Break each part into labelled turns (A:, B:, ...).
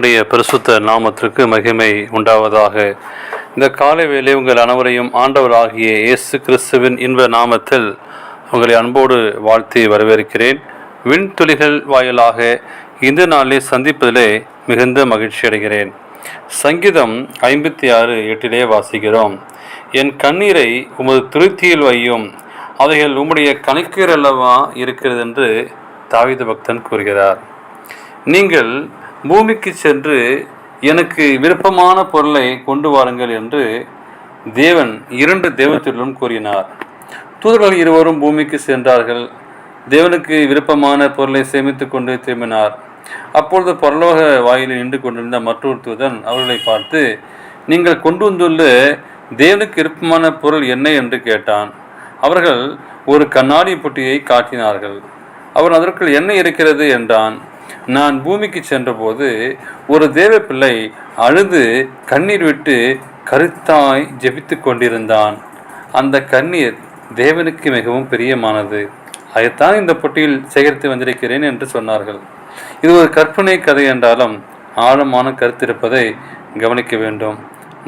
A: தேவனுடைய பரிசுத்த நாமத்திற்கு மகிமை உண்டாவதாக. இந்த காலை வேளை உங்கள் அனைவரையும் ஆண்டவராகிய இயேசு கிறிஸ்துவின் இன்ப நாமத்தில் உங்களை அன்போடு வாழ்த்தி வரவேற்கிறேன். விண்துளிகள் வாயிலாக இந்த நாளில் சந்திப்பதிலே மிகுந்த மகிழ்ச்சி அடைகிறேன். சங்கீதம் 56:8 வாசிக்கிறோம். என் கண்ணீரை உமது துருத்தியில் வையும், அவைகள் உம்முடைய கணக்கீர் அல்லவா இருக்கிறது என்று தாவீது பக்தன் கூறுகிறார். நீங்கள் பூமிக்கு சென்று எனக்கு விருப்பமான பொருளை கொண்டு வாருங்கள் என்று தேவன் 2 தேவதூதர்களும் கூறினார். தூதர்கள் இருவரும் பூமிக்கு சென்றார்கள். தேவனுக்கு விருப்பமான பொருளை சேமித்து கொண்டு திரும்பினார். அப்பொழுது பரலோக வாயிலில் நின்று கொண்டிருந்த மற்றொரு தூதன் அவர்களை பார்த்து, நீங்கள் கொண்டு வந்துள்ள தேவனுக்கு விருப்பமான பொருள் என்ன என்று கேட்டான். அவர்கள் ஒரு கண்ணாடி பொட்டியை காட்டினார்கள். அவன் அதற்குள் என்ன இருக்கிறது என்றான். நான் பூமிக்கு சென்றபோது ஒரு தேவ பிள்ளை அழுது கண்ணீர் விட்டு கருத்தாய் ஜெபித்து கொண்டிருந்தான். அந்த கண்ணீர் தேவனுக்கு மிகவும் பிரியமானது. அதைத்தான் இந்த பொட்டியில் சேகரித்து வந்திருக்கிறேன் என்று சொன்னார்கள். இது ஒரு கற்பனை கதை என்றாலும் ஆழமான கருத்திருப்பதை கவனிக்க வேண்டும்.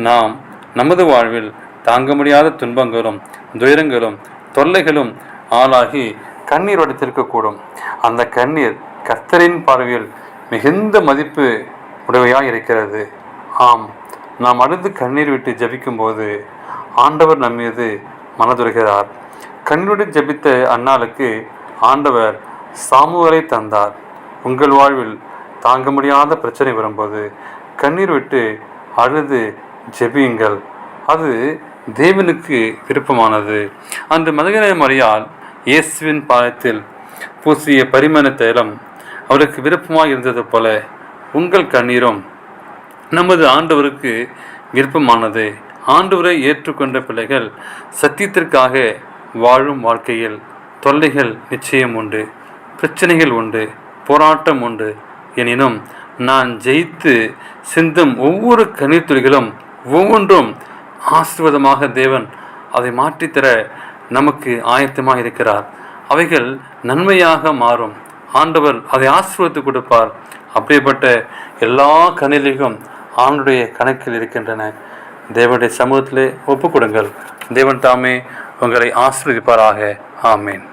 A: நாம் நமது வாழ்வில் தாங்க முடியாத துன்பங்களும் துயரங்களும் தொல்லைகளும் ஆளாகி கண்ணீர் வடித்திருக்கக்கூடும். அந்த கண்ணீர் கர்த்தரின் பார்வையில் மிகுந்த மதிப்பு உடையவையாக இருக்கிறது. ஆம், நாம் அழுது கண்ணீர் விட்டு ஜபிக்கும் போது ஆண்டவர் நம்மீது மனதுருகிறார். கண்ணீருடன் ஜபித்த அன்னாளுக்கு ஆண்டவர் சாமுவேலை தந்தார். உங்கள் வாழ்வில் தாங்க முடியாத பிரச்சனை வரும்போது கண்ணீர் விட்டு அழுது ஜெபியுங்கள். அது தேவனுக்கு விருப்பமானது. அந்த மதகரை மரியாள் இயேசுவின் பாதத்தில் பூசிய பரிமள தைலம் அவருக்கு விருப்பமாக இருந்தது போல உங்கள் கண்ணீரும் நமது ஆண்டவருக்கு விருப்பமானது. ஆண்டவரை ஏற்றுக்கொண்ட பிள்ளைகள் சத்தியத்திற்காக வாழும் வாழ்க்கையில் தொல்லைகள் நிச்சயம் உண்டு, பிரச்சனைகள் உண்டு, போராட்டம் உண்டு. எனினும் நான் ஜெயித்து சிந்தும் ஒவ்வொரு கண்ணீர் துளிகளும் ஒவ்வொன்றும் ஆசீர்வாதமாக தேவன் அதை மாற்றித்தர நமக்கு ஆயத்தமாக இருக்கிறார். அவைகள் நன்மையாக மாறும். ஆண்டவர் அதை ஆசீர்வதித்து கொடுப்பார். அப்படிப்பட்ட எல்லா கண்ணிலையும் ஆண்டுடைய கணக்கில் இருக்கின்றன. தேவனுடைய சமூகத்திலே ஒப்புக்கொடுங்கள். தேவன் தாமே உங்களை ஆசீர்வதிப்பாராக. ஆமேன்.